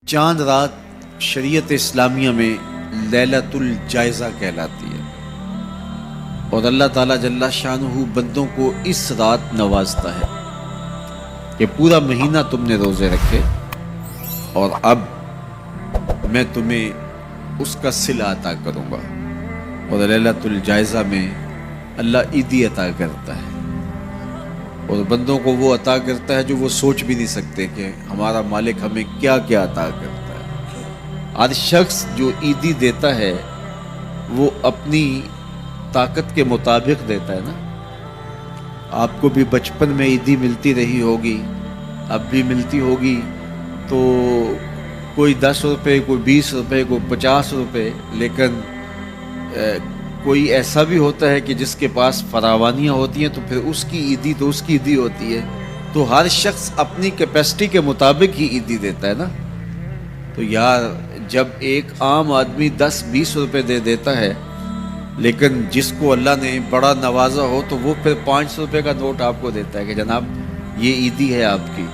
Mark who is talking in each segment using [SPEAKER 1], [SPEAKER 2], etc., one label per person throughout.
[SPEAKER 1] چاند رات شریعت اسلامیہ میں لیلۃ الجائزہ کہلاتی ہے، اور اللہ تعالیٰ جل شانہ بندوں کو اس رات نوازتا ہے کہ پورا مہینہ تم نے روزے رکھے اور اب میں تمہیں اس کا صلہ عطا کروں گا۔ اور لیلۃ الجائزہ میں اللہ عیدی عطا کرتا ہے، اور بندوں کو وہ عطا کرتا ہے جو وہ سوچ بھی نہیں سکتے کہ ہمارا مالک ہمیں کیا کیا عطا کرتا ہے۔ ہر شخص جو عیدی دیتا ہے وہ اپنی طاقت کے مطابق دیتا ہے نا۔ آپ کو بھی بچپن میں عیدی ملتی رہی ہوگی، اب بھی ملتی ہوگی، تو کوئی 10 روپے، کوئی 20 روپے، کوئی 50 روپے، لیکن کوئی ایسا بھی ہوتا ہے کہ جس کے پاس فراوانیاں ہوتی ہیں تو پھر اس کی عیدی تو اس کی عیدی ہوتی ہے۔ تو ہر شخص اپنی کیپیسٹی کے مطابق ہی عیدی دیتا ہے نا۔ تو یار جب ایک عام آدمی 10-20 روپے دے دیتا ہے، لیکن جس کو اللہ نے بڑا نوازا ہو تو وہ پھر 500 روپے کا نوٹ آپ کو دیتا ہے کہ جناب یہ عیدی ہے آپ کی،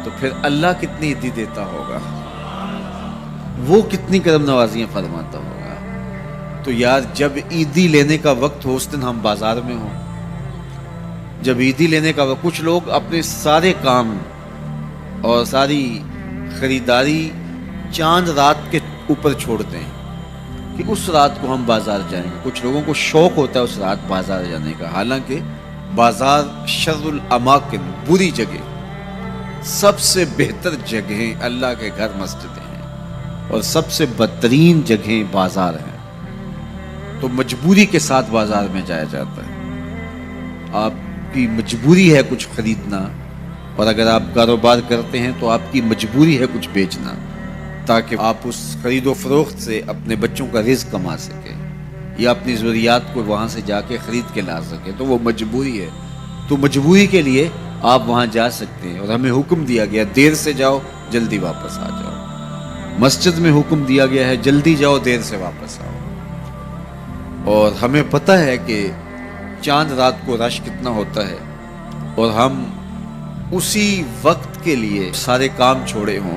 [SPEAKER 1] تو پھر اللہ کتنی عیدی دیتا ہوگا، وہ کتنی کرم نوازیاں فرماتا ہوگا۔ تو یار جب عیدی لینے کا وقت ہو اس دن ہم بازار میں ہوں، جب عیدی لینے کا وقت، کچھ لوگ اپنے سارے کام اور ساری خریداری چاند رات کے اوپر چھوڑتے ہیں کہ اس رات کو ہم بازار جائیں گے۔ کچھ لوگوں کو شوق ہوتا ہے اس رات بازار جانے کا، حالانکہ بازار شر الاماکن، بری جگہ، سب سے بہتر جگہیں اللہ کے گھر مسجدیں ہیں، اور سب سے بدترین جگہیں بازار ہیں۔ تو مجبوری کے ساتھ بازار میں جایا جاتا ہے، آپ کی مجبوری ہے کچھ خریدنا، اور اگر آپ کاروبار کرتے ہیں تو آپ کی مجبوری ہے کچھ بیچنا، تاکہ آپ اس خرید و فروخت سے اپنے بچوں کا رزق کما سکیں یا اپنی ضروریات کو وہاں سے جا کے خرید کے لا سکیں، تو وہ مجبوری ہے۔ تو مجبوری کے لیے آپ وہاں جا سکتے ہیں، اور ہمیں حکم دیا گیا دیر سے جاؤ جلدی واپس آ جاؤ۔ مسجد میں حکم دیا گیا ہے جلدی جاؤ دیر سے واپس آؤ۔ اور ہمیں پتہ ہے کہ چاند رات کو رش کتنا ہوتا ہے، اور ہم اسی وقت کے لیے سارے کام چھوڑے ہوں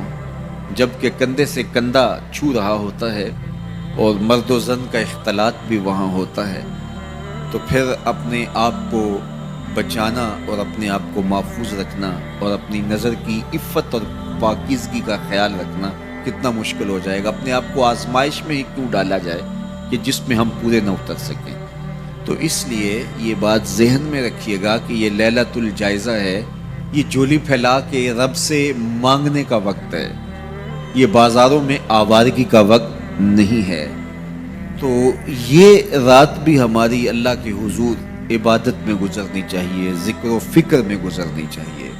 [SPEAKER 1] جبکہ کندھے سے کندھا چھو رہا ہوتا ہے، اور مرد و زن کا اختلاط بھی وہاں ہوتا ہے، تو پھر اپنے آپ کو بچانا اور اپنے آپ کو محفوظ رکھنا اور اپنی نظر کی عفت اور پاکیزگی کا خیال رکھنا کتنا مشکل ہو جائے گا۔ اپنے آپ کو آزمائش میں ہی کیوں ڈالا جائے کہ جس میں ہم پورے نہ اتر سکیں۔ تو اس لیے یہ بات ذہن میں رکھیے گا کہ یہ لیلۃ الجائزہ ہے، یہ جھولی پھیلا کے رب سے مانگنے کا وقت ہے، یہ بازاروں میں آوارگی کا وقت نہیں ہے۔ تو یہ رات بھی ہماری اللہ کے حضور عبادت میں گزرنی چاہیے، ذکر و فکر میں گزرنی چاہیے،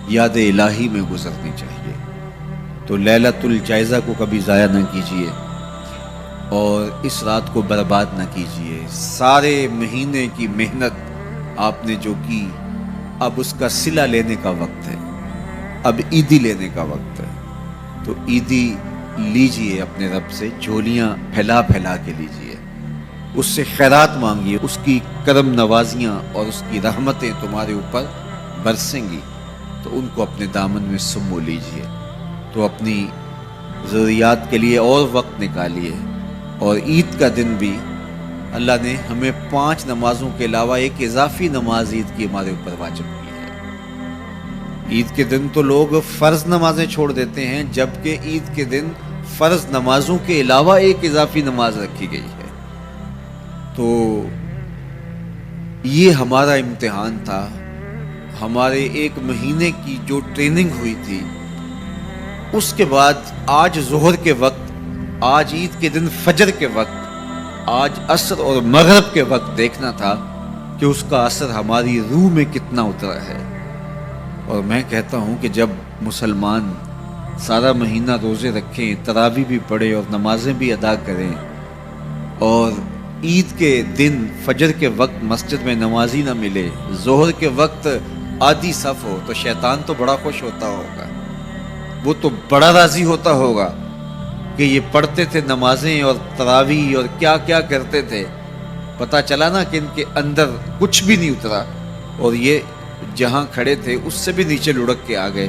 [SPEAKER 1] یاد الہی میں گزرنی چاہیے۔ تو لیلۃ الجائزہ کو کبھی ضائع نہ کیجیے، اور اس رات کو برباد نہ کیجیے۔ سارے مہینے کی محنت آپ نے جو کی، اب اس کا صلہ لینے کا وقت ہے، اب عیدی لینے کا وقت ہے۔ تو عیدی لیجیے اپنے رب سے، جھولیاں پھیلا پھیلا کے لیجیے، اس سے خیرات مانگیے، اس کی کرم نوازیاں اور اس کی رحمتیں تمہارے اوپر برسیں گی، تو ان کو اپنے دامن میں سمو لیجیے۔ تو اپنی ضروریات کے لیے اور وقت نکالیے، اور عید کا دن بھی اللہ نے ہمیں 5 نمازوں کے علاوہ ایک اضافی نماز عید کی ہمارے اوپر واجب کی ہے۔ عید کے دن تو لوگ فرض نمازیں چھوڑ دیتے ہیں، جبکہ عید کے دن فرض نمازوں کے علاوہ ایک اضافی نماز رکھی گئی ہے۔ تو یہ ہمارا امتحان تھا، ہمارے ایک مہینے کی جو ٹریننگ ہوئی تھی، اس کے بعد آج ظہر کے وقت، آج عید کے دن فجر کے وقت، آج عصر اور مغرب کے وقت دیکھنا تھا کہ اس کا اثر ہماری روح میں کتنا اترا ہے۔ اور میں کہتا ہوں کہ جب مسلمان سارا مہینہ روزے رکھیں، تراویح بھی پڑھیں اور نمازیں بھی ادا کریں، اور عید کے دن فجر کے وقت مسجد میں نمازی نہ ملے، ظہر کے وقت آدھی صف ہو، تو شیطان تو بڑا خوش ہوتا ہوگا، وہ تو بڑا راضی ہوتا ہوگا کہ یہ پڑھتے تھے نمازیں اور تراویح اور کیا کیا کرتے تھے، پتہ چلا نا کہ ان کے اندر کچھ بھی نہیں اترا، اور یہ جہاں کھڑے تھے اس سے بھی نیچے لڑک کے آ گئے۔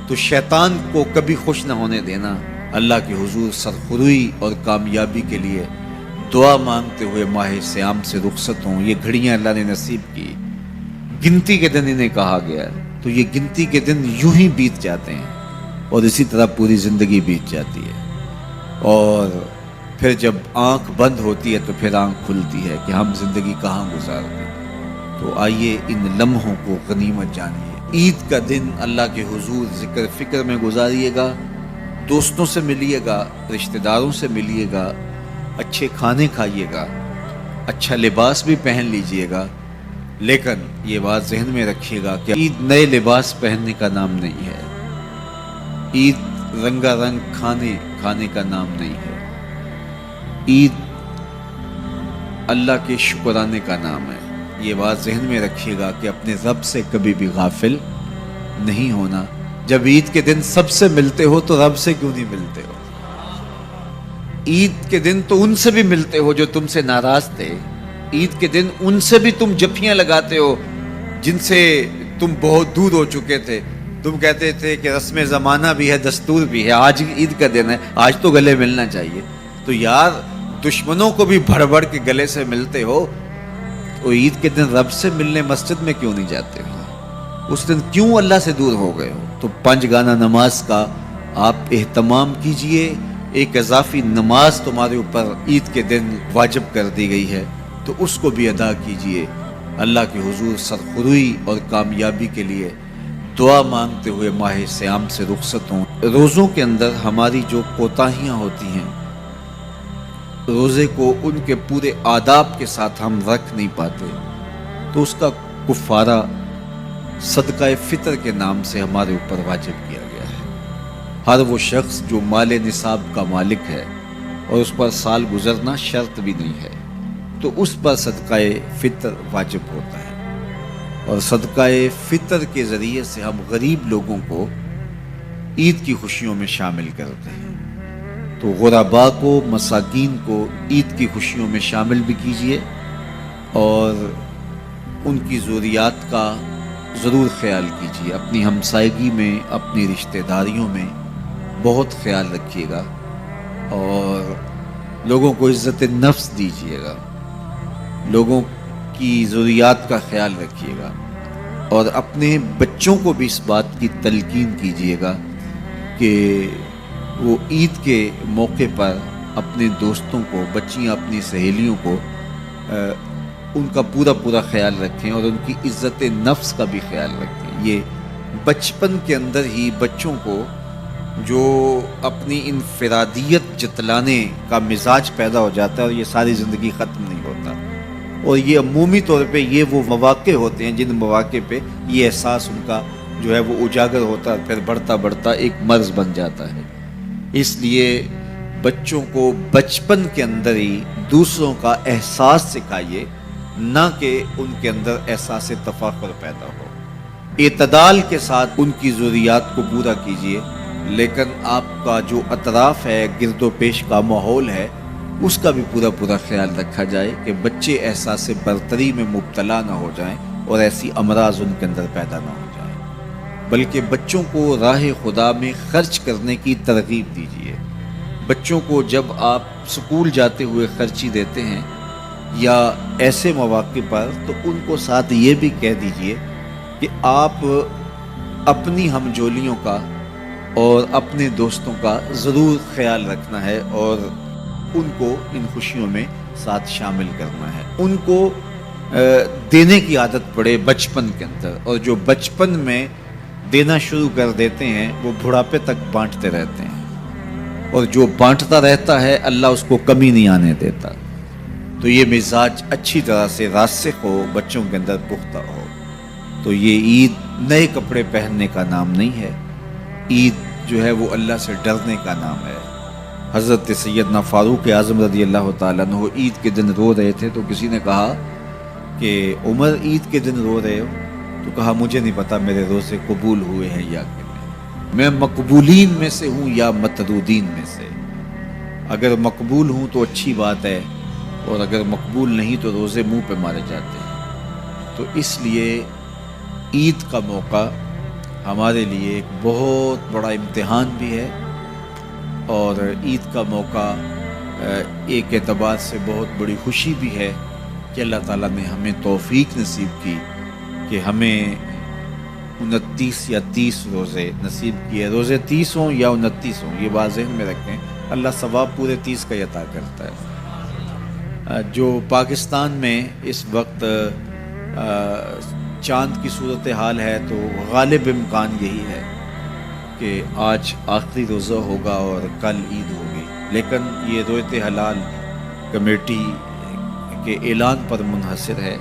[SPEAKER 1] تو شیطان کو کبھی خوش نہ ہونے دینا، اللہ کے حضور سرخروئی اور کامیابی کے لیے دعا مانگتے ہوئے ماہ سیام سے رخصت ہوں۔ یہ گھڑیاں اللہ نے نصیب کی، گنتی کے دن انہیں کہا گیا، تو یہ گنتی کے دن یوں ہی بیت جاتے ہیں اور اسی طرح پوری زندگی بیت جاتی ہے، اور پھر جب آنکھ بند ہوتی ہے تو پھر آنکھ کھلتی ہے کہ ہم زندگی کہاں گزار دیں۔ تو آئیے ان لمحوں کو غنیمت جانیے۔ عید کا دن اللہ کے حضور ذکر فکر میں گزاریے گا، دوستوں سے ملیے گا، رشتہ داروں سے ملیے گا، اچھے کھانے کھائیے گا، اچھا لباس بھی پہن لیجئے گا، لیکن یہ بات ذہن میں رکھیے گا کہ عید نئے لباس پہننے کا نام نہیں ہے، عید رنگا رنگ کھانے کا نام نہیں ہے، عید اللہ کے شکرانے کا نام ہے۔ یہ بات ذہن میں رکھیے گا کہ اپنے رب سے کبھی بھی غافل نہیں ہونا۔ جب عید کے دن سب سے ملتے ہو تو رب سے کیوں نہیں ملتے ہو؟ عید کے دن تو ان سے بھی ملتے ہو جو تم سے ناراض تھے، عید کے دن ان سے بھی تم جفیاں لگاتے ہو جن سے تم بہت دور ہو چکے تھے۔ تم کہتے تھے کہ رسم زمانہ بھی ہے، دستور بھی ہے، آج عید کا دن ہے، آج تو گلے ملنا چاہیے۔ تو یار دشمنوں کو بھی بڑھ بڑھ کے گلے سے ملتے ہو، تو عید کے دن رب سے ملنے مسجد میں کیوں نہیں جاتے ہو؟ اس دن کیوں اللہ سے دور ہو گئے ہو؟ تو 5 گانہ نماز کا آپ اہتمام کیجئے، ایک اضافی نماز تمہارے اوپر عید کے دن واجب کر دی گئی ہے، تو اس کو بھی ادا کیجئے۔ اللہ کے حضور سرخروئی اور کامیابی کے لیے دعا مانگتے ہوئے ماہ سیام سے رخصت ہوں۔ روزوں کے اندر ہماری جو کوتاہیاں ہوتی ہیں، روزے کو ان کے پورے آداب کے ساتھ ہم رکھ نہیں پاتے، تو اس کا کفارہ صدقہ فطر کے نام سے ہمارے اوپر واجب کیا گیا ہے۔ ہر وہ شخص جو مال نصاب کا مالک ہے اور اس پر سال گزرنا شرط بھی نہیں ہے، تو اس پر صدقہ فطر واجب ہوتا ہے، اور صدقہ فطر کے ذریعے سے ہم غریب لوگوں کو عید کی خوشیوں میں شامل کرتے ہیں۔ تو غرباء کو، مساکین کو عید کی خوشیوں میں شامل بھی کیجئے، اور ان کی ضروریات کا ضرور خیال کیجئے۔ اپنی ہمسائیگی میں، اپنی رشتہ داریوں میں بہت خیال رکھیے گا، اور لوگوں کو عزت نفس دیجئے گا، لوگوں کی ضروریات کا خیال رکھیے گا، اور اپنے بچوں کو بھی اس بات کی تلقین کیجئے گا کہ وہ عید کے موقع پر اپنے دوستوں کو، بچیاں اپنی سہیلیوں کو ان کا پورا خیال رکھیں، اور ان کی عزت نفس کا بھی خیال رکھیں۔ یہ بچپن کے اندر ہی بچوں کو جو اپنی انفرادیت جتلانے کا مزاج پیدا ہو جاتا ہے، اور یہ ساری زندگی ختم نہیں ہوتا، اور یہ عمومی طور پہ یہ وہ مواقع ہوتے ہیں جن مواقع پہ یہ احساس ان کا جو ہے وہ اجاگر ہوتا ہے، پھر بڑھتا ایک مرض بن جاتا ہے۔ اس لیے بچوں کو بچپن کے اندر ہی دوسروں کا احساس سکھائیے، نہ کہ ان کے اندر احساس تفاخر پیدا ہو۔ اعتدال کے ساتھ ان کی ضروریات کو پورا کیجیے، لیکن آپ کا جو اطراف ہے، گرد و پیش کا ماحول ہے، اس کا بھی پورا خیال رکھا جائے کہ بچے احساس برتری میں مبتلا نہ ہو جائیں اور ایسی امراض ان کے اندر پیدا نہ ہو جائیں، بلکہ بچوں کو راہ خدا میں خرچ کرنے کی ترغیب دیجیے۔ بچوں کو جب آپ سکول جاتے ہوئے خرچی دیتے ہیں یا ایسے مواقع پر، تو ان کو ساتھ یہ بھی کہہ دیجئے کہ آپ اپنی ہمجولیوں کا اور اپنے دوستوں کا ضرور خیال رکھنا ہے، اور ان کو ان خوشیوں میں ساتھ شامل کرنا ہے۔ ان کو دینے کی عادت پڑے بچپن کے اندر، اور جو بچپن میں دینا شروع کر دیتے ہیں وہ بڑھاپے تک بانٹتے رہتے ہیں، اور جو بانٹتا رہتا ہے اللہ اس کو کمی نہیں آنے دیتا۔ تو یہ مزاج اچھی طرح سے راسخ ہو، بچوں کے اندر پختہ ہو۔ تو یہ عید نئے کپڑے پہننے کا نام نہیں ہے، عید جو ہے وہ اللہ سے ڈرنے کا نام ہے۔ حضرت سیدنا فاروق اعظم رضی اللہ تعالیٰ عنہ عید کے دن رو رہے تھے، تو کسی نے کہا کہ عمر عید کے دن رو رہے ہو؟ تو کہا مجھے نہیں پتا میرے روزے قبول ہوئے ہیں یا کہ نہیں، میں مقبولین میں سے ہوں یا مطرودین میں سے۔ اگر مقبول ہوں تو اچھی بات ہے، اور اگر مقبول نہیں تو روزے منہ پہ مارے جاتے ہیں۔ تو اس لیے عید کا موقع ہمارے لیے ایک بہت بڑا امتحان بھی ہے، اور عید کا موقع ایک اعتبار سے بہت بڑی خوشی بھی ہے کہ اللہ تعالیٰ نے ہمیں توفیق نصیب کی کہ ہمیں 29 یا 30 روزے نصیب کیے. روزے 30 ہوں یا 29 ہوں، یہ بات ذہن میں رکھیں، اللہ ثواب پورے 30 کا ہی عطا کرتا ہے. جو پاکستان میں اس وقت چاند کی صورتحال ہے تو غالب امکان یہی ہے کہ آج آخری روزہ ہوگا اور کل عید ہوگی، لیکن یہ رویت حلال کمیٹی کے اعلان پر منحصر ہے.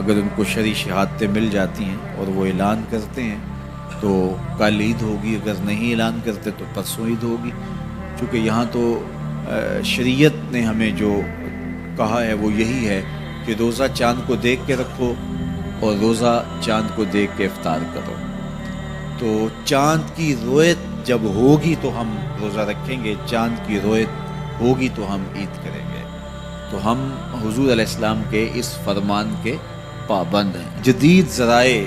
[SPEAKER 1] اگر ان کو شرعی شہادتیں مل جاتی ہیں اور وہ اعلان کرتے ہیں تو کل عید ہوگی، اگر نہیں اعلان کرتے تو پرسوں عید ہوگی. چونکہ یہاں تو شریعت نے ہمیں جو کہا ہے وہ یہی ہے کہ روزہ چاند کو دیکھ کے رکھو اور روزہ چاند کو دیکھ کے افطار کرو. تو چاند کی رویت جب ہوگی تو ہم روزہ رکھیں گے، چاند کی رویت ہوگی تو ہم عید کریں گے. تو ہم حضور علیہ السلام کے اس فرمان کے پابند ہیں. جدید ذرائع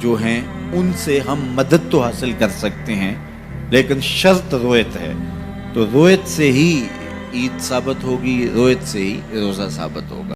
[SPEAKER 1] جو ہیں ان سے ہم مدد تو حاصل کر سکتے ہیں، لیکن شرط رویت ہے. تو رویت سے ہی عید ثابت ہوگی، رویت سے ہی روزہ ثابت ہوگا.